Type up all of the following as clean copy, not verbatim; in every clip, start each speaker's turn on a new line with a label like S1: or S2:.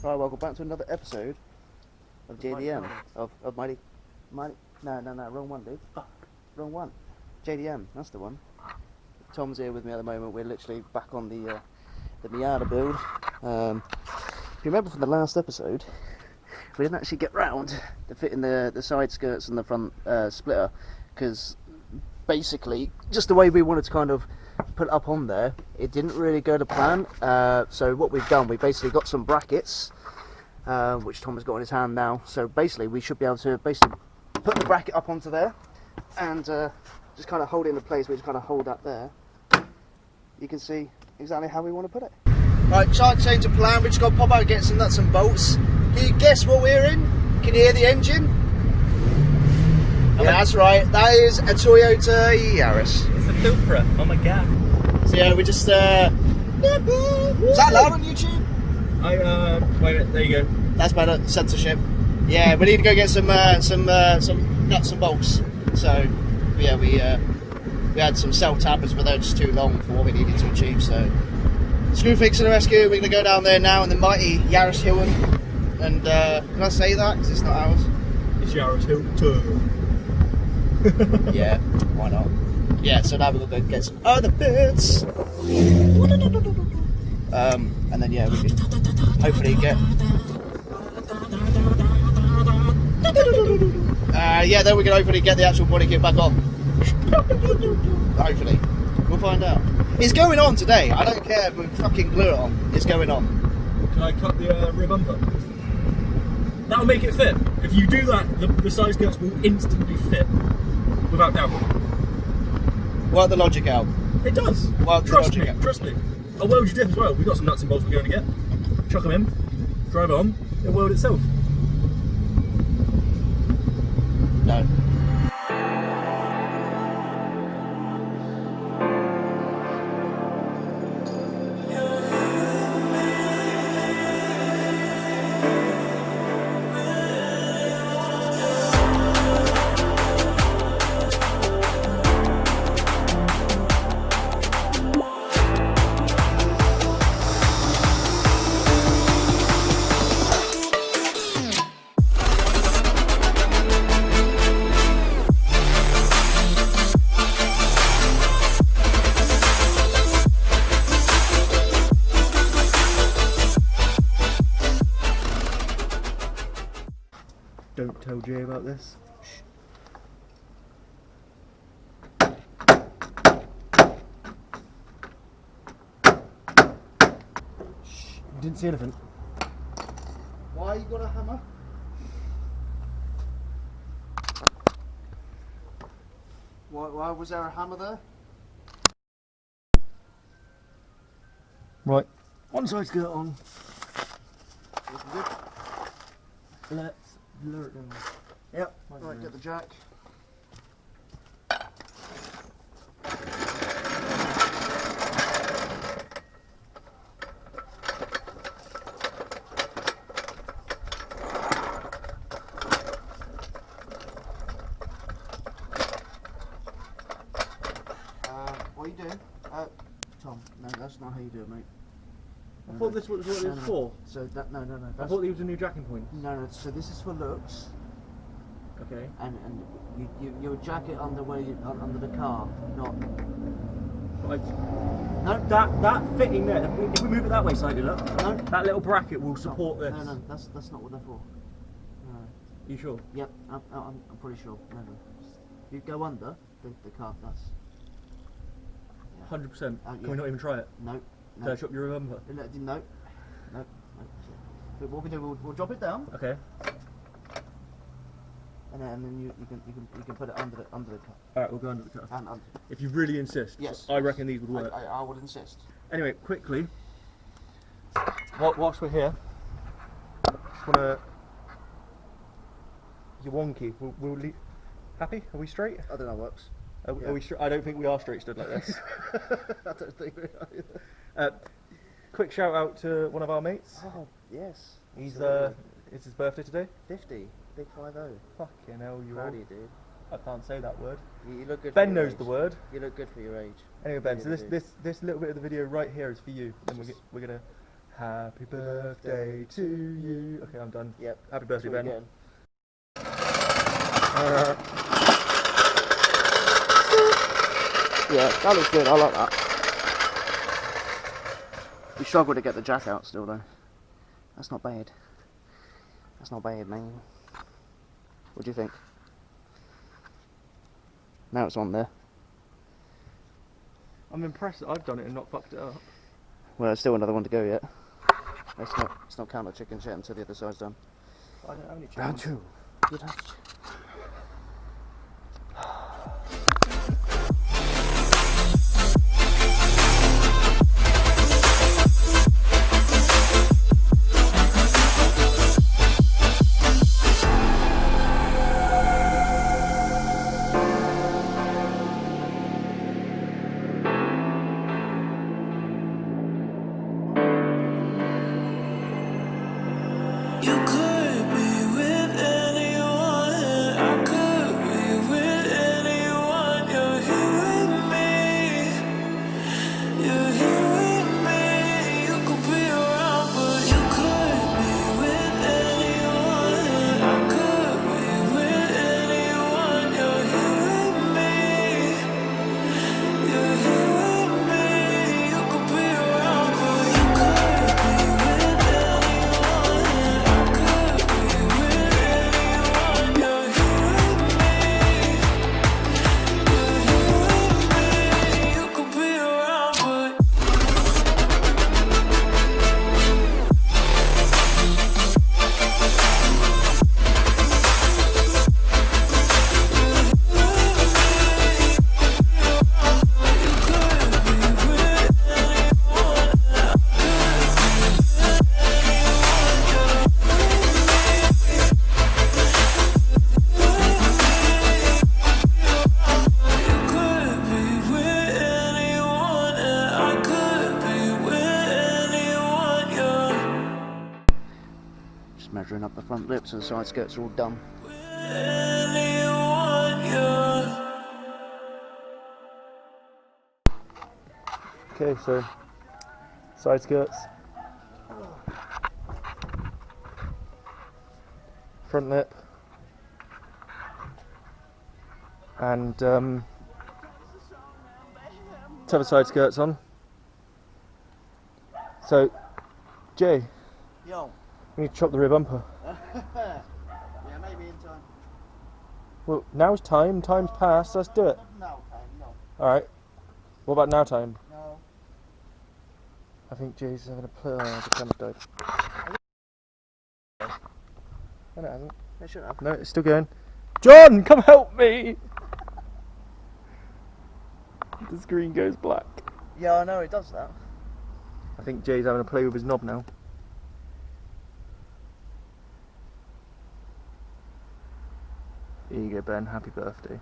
S1: Right, welcome back to another episode of JDM. Of Mighty. No, wrong one, dude. Wrong one. JDM, that's the one. Tom's here with me at the moment. We're literally back on the Miata build. If you remember from the last episode, we didn't actually get round to fitting the side skirts and the front splitter, because basically, just the way we wanted to kind of put it up on there, it didn't really go to plan. So what we've done, we basically got some brackets, which Tom has got in his hand now. So basically we should be able to basically put the bracket up onto there and just kind of hold it into place. We just kind of hold that there. You can see exactly how we want to put it. Right, slight change of plan. We just got to pop out and get some nuts and bolts. Can you guess what we're in? Can you hear the engine? Yeah, that's right. That is a Toyota Yaris.
S2: It's a Supra. Oh my god.
S1: So yeah, we just. Is that loud on YouTube?
S2: Wait a minute. There you go.
S1: That's better. Censorship. Yeah, we need to go get some nuts and bolts. So yeah, we had some cell tappers, but they're just too long for what we needed to achieve. So screw fix and rescue. We're gonna go down there now in the mighty Yaris Hilton. And can I say that? Because it's not ours.
S2: It's Yaris Hilton.
S1: Yeah, why not? Yeah, so now we're going to get some other bits. And then yeah, we can hopefully get... yeah, then we can hopefully get the actual body kit back on. Hopefully. We'll find out. It's going on today. I don't care if we fucking glue it on. It's going on.
S2: Can I cut the rear bumper? That'll make it fit. If you do that, the side skirts will instantly fit. Without doubt.
S1: Work the logic out.
S2: It does. Trust me. I'll weld your diff as well. We've got some nuts and bolts we're going to get. Chuck them in, drive it on, it'll weld itself.
S1: No.
S2: Don't tell Jay about this. Shh. You didn't see anything.
S1: Why you got a hammer? Why was there a hammer there?
S2: Right. One side skirt on.
S1: Looking good.
S2: Let's lure it down.
S1: Yep. Right, get the jack. What are you doing? Tom, no, that's not how you do it, mate.
S2: I thought this was what it was for.
S1: So that no.
S2: I thought there was a new jacking point.
S1: No. So this is for looks.
S2: Okay.
S1: And you jack it under under the car, not.
S2: Right.
S1: No.
S2: That fitting there. If we move it that way slightly, look.
S1: No.
S2: That little bracket will support this.
S1: No. That's not what they're for. No.
S2: You sure?
S1: Yep. I'm pretty sure. No. You go under the car. That's.
S2: 100%.
S1: Yeah.
S2: Can we not even try it?
S1: No.
S2: Did I chop your rear bumper?
S1: No. But what we do, we'll drop it down.
S2: Okay.
S1: And then you can put it under the car.
S2: Alright, we'll go under the car.
S1: And under.
S2: If you really insist.
S1: Yes.
S2: I reckon these would work.
S1: I would insist.
S2: Anyway, quickly, whilst we're here, just wanna. You're wonky. We'll leave. Happy? Are we straight?
S1: I don't know how it works.
S2: Are we straight? I don't think we are straight stood like this.
S1: I don't think we are either.
S2: Quick shout out to one of our mates.
S1: Oh, yes.
S2: It's his birthday today.
S1: 50. Big 50.
S2: Fucking hell, you
S1: Proud
S2: all.
S1: of you, dude.
S2: I can't say that word.
S1: You look good.
S2: Ben
S1: for your
S2: knows
S1: age.
S2: the word.
S1: You look good for your age.
S2: Anyway, Ben,
S1: Yeah,
S2: so this little bit of the video right here is for you. And we're gonna
S3: Happy birthday to you. Okay, I'm done.
S1: Yep.
S3: Happy birthday, Ben.
S1: Yeah, that looks good. I like that. We struggle to get the jack out still, though. That's not bad. That's not bad, man. What do you think? Now it's on there.
S3: I'm impressed that I've done it and not fucked it up.
S1: Well, there's still another one to go yet. Let's not count the chicken shit until the other side's done.
S3: I don't have any chicken.
S1: Round 2. Good attitude. Measuring up the front lips so the side skirts are all done.
S3: Okay, so side skirts, front lip, and other side skirts on. So, Jay,
S1: Yo.
S3: we need to chop the rear bumper.
S1: Yeah, maybe in time.
S3: Well, now's time. Time's passed. Let's do it.
S1: No, no.
S3: All right. What about now time?
S1: No.
S3: I think Jay's having a play. The camera's died. No, it hasn't.
S1: They shouldn't have.
S3: No, it's still going. John, come help me! The screen goes black.
S1: Yeah, I know it does that.
S3: I think Jay's having a play with his knob now. Here you go, Ben. Happy birthday.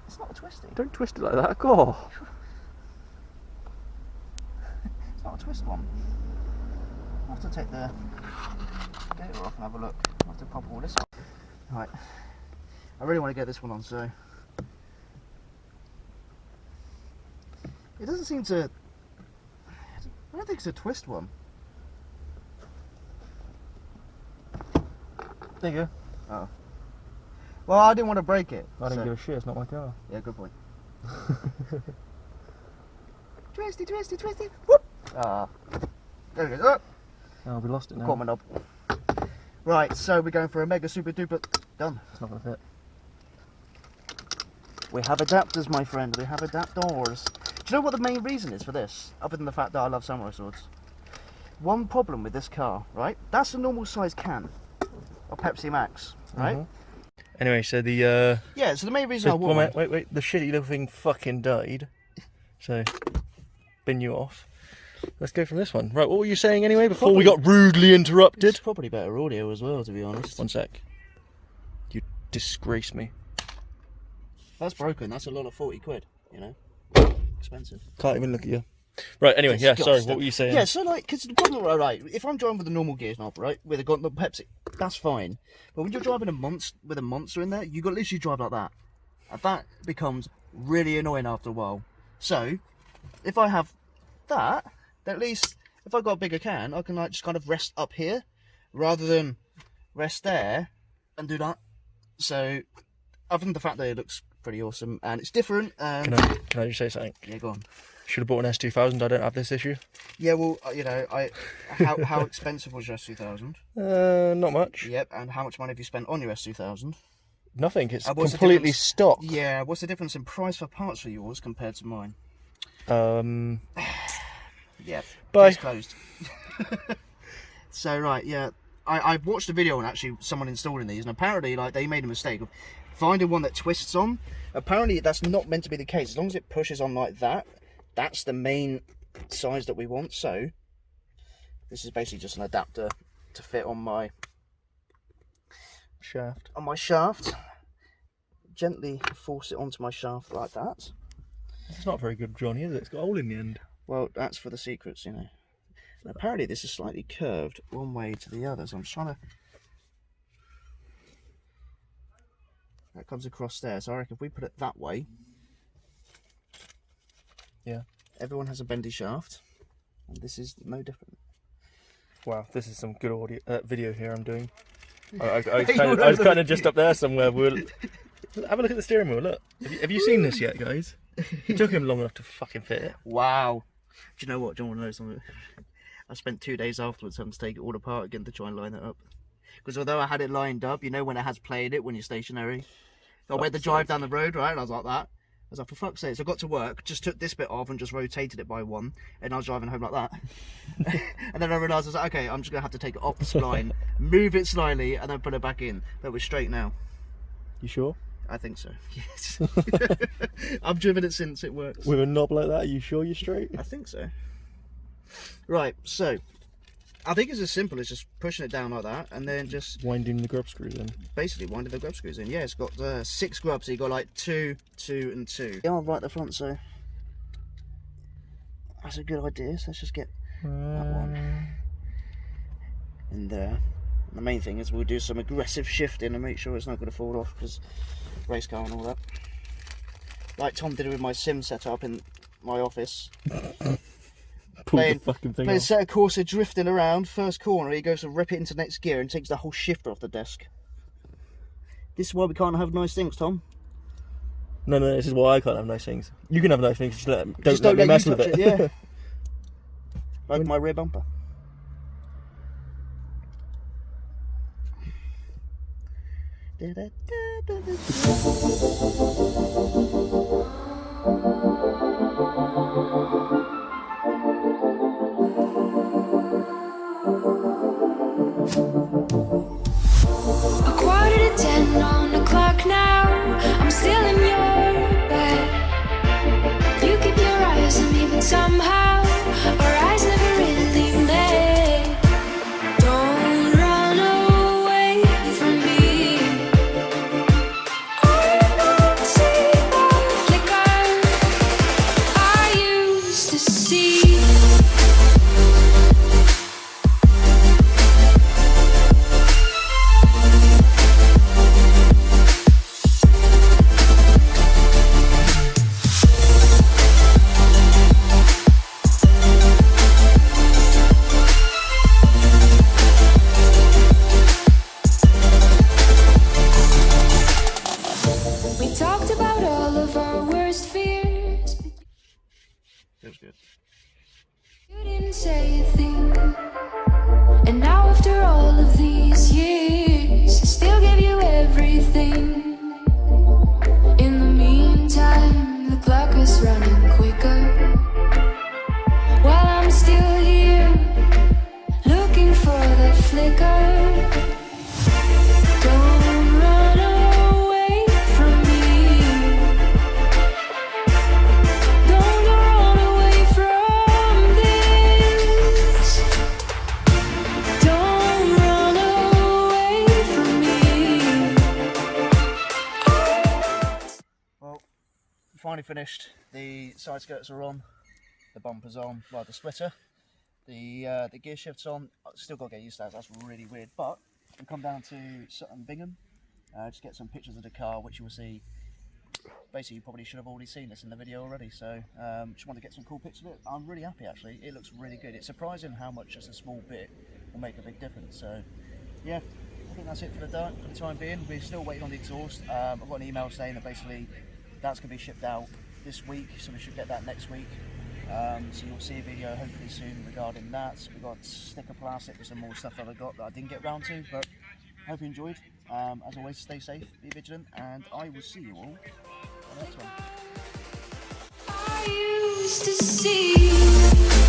S1: It's not a twisty.
S3: Don't twist it like that. God.
S1: It's not a twist one. I'll have to take the gator off and have a look. I'll have to pop all this off. Right. I really want to get this one on, so. It doesn't seem to. I don't think it's a twist one.
S3: There you go.
S1: Oh. Well, I didn't want to break it.
S3: I didn't give a shit. It's not my car.
S1: Yeah, good point. Twisty, twisty, twisty. Whoop! Ah. There we go.
S3: Oh, we lost it now.
S1: Caught my knob. Right, so we're going for a mega super duper. Done.
S3: It's not going to fit.
S1: We have adapters, my friend. We have adapters. Do you know what the main reason is for this? Other than the fact that I love samurai swords. One problem with this car, right? That's a normal size can of Pepsi Max, right?
S3: Anyway, so the
S1: Yeah, so the main reason I want
S3: wait, the shitty little thing fucking died. So, bin you off. Let's go from this one. Right, what were you saying anyway before we got rudely interrupted?
S1: It's probably better audio as well, to be honest.
S3: One sec. You disgrace me.
S1: That's broken. That's a lot of 40 quid, you know? Expensive.
S3: Can't even look at you. Right, anyway, yeah, sorry, what were you saying?
S1: Yeah, so like, because the problem, right, if I'm driving with a normal gear knob, right, with a Pepsi, that's fine. But when you're driving with a monster in there, you got to literally drive like that. And that becomes really annoying after a while. So, if I have that, then at least if I've got a bigger can, I can like just kind of rest up here rather than rest there and do that. So other than the fact that it looks pretty awesome and it's different.
S3: Can I just say something?
S1: Yeah, go on.
S3: Should have bought an S2000. I don't have this issue.
S1: Yeah, well, you know, how expensive was your S2000?
S3: Not much.
S1: Yep, and how much money have you spent on your S2000?
S3: Nothing. It's
S1: What's the
S3: completely
S1: difference-
S3: stock.
S1: Yeah, what's the difference in price for parts for yours compared to mine? Yeah,
S3: Bye.
S1: case closed. So right, yeah, I watched a video on actually someone installing these, and apparently like they made a mistake of finding one that twists on. Apparently that's not meant to be the case. As long as it pushes on like that, that's the main size that we want. So this is basically just an adapter to fit on my
S3: Shaft.
S1: Gently force it onto my shaft like that.
S3: It's not very good, Johnny, is it? It's got a hole in the end.
S1: Well, that's for the secrets, you know. And apparently this is slightly curved one way to the other, so I'm just trying to... That comes across there, so I reckon if we put it that way...
S3: Yeah.
S1: Everyone has a bendy shaft, and this is no different.
S3: Wow, this is some good audio video here I'm doing. I was kind of just up there somewhere. We'll have a look at the steering wheel. Look, have you seen this yet, guys? It took him long enough to fucking fit it.
S1: Wow. Do you know what? Do you want to know something? I spent 2 days afterwards having to take it all apart again to try and line it up. Because although I had it lined up, you know when it has played it when you're stationary? I went to drive down the road, right? And I was like that. I was like, for fuck's sake. So I got to work, just took this bit off and just rotated it by one. And I was driving home like that. And then I realised I was like, okay, I'm just going to have to take it off the spline, move it slightly, and then put it back in. But we're straight now.
S3: You sure?
S1: I think so, yes. I've driven it since, it works.
S3: With a knob like that, are you sure you're straight?
S1: I think so. Right, so I think it's as simple as just pushing it down like that and then just
S3: Winding the grub screws in.
S1: basically winding the grub screws in. Yeah, it's got 6 grubs, so you got like 2, 2 and 2. Yeah, right at the front, so that's a good idea. So let's just get that one in there. And the main thing is we'll do some aggressive shifting and make sure it's not going to fall off because race car and all that. Like Tom did it with my sim setup in my office.
S3: Pull the fucking thing
S1: Playing
S3: off.
S1: set of Corsa drifting around, first corner, he goes to rip it into next gear and takes the whole shifter off the desk. This is why we can't have nice things, Tom.
S3: No, this is why I can't have nice things. You can have nice things, don't
S1: Just
S3: let me
S1: you
S3: mess with
S1: touch
S3: it.
S1: Yeah. Like my rear bumper.
S4: A 9:45 on the clock now. I'm still in your bed. You keep your eyes on me, but somehow our eyes never really met. Don't run away from me. I don't see the flicker I used to see. We talked about all of our worst fears, but
S1: Feels good.
S4: you didn't say a thing. And now after all of these years, I still give you everything. In the meantime, the clock is running quicker. While I'm still here, looking for that flicker. Don't run away from me. Don't run away from this. Don't run away from me.
S1: Well, finally finished. The side skirts are on, the bumper's on, well the splitter, the gear shift's on. I've still got to get used to that, that's really weird, but we'll come down to Sutton Bingham, just get some pictures of the car which you will see basically you probably should have already seen this in the video already, so just wanted to get some cool pictures of it. I'm really happy actually, it looks really good. It's surprising how much just a small bit will make a big difference. So yeah, I think that's it for the time being. We're still waiting on the exhaust. I've got an email saying that basically that's going to be shipped out this week, so we should get that next week. So you'll see a video hopefully soon regarding that. We've got sticker plastic with some more stuff that I got that I didn't get round to, but hope you enjoyed. As always, stay safe, be vigilant, and I will see you all on the next one.
S4: I used to see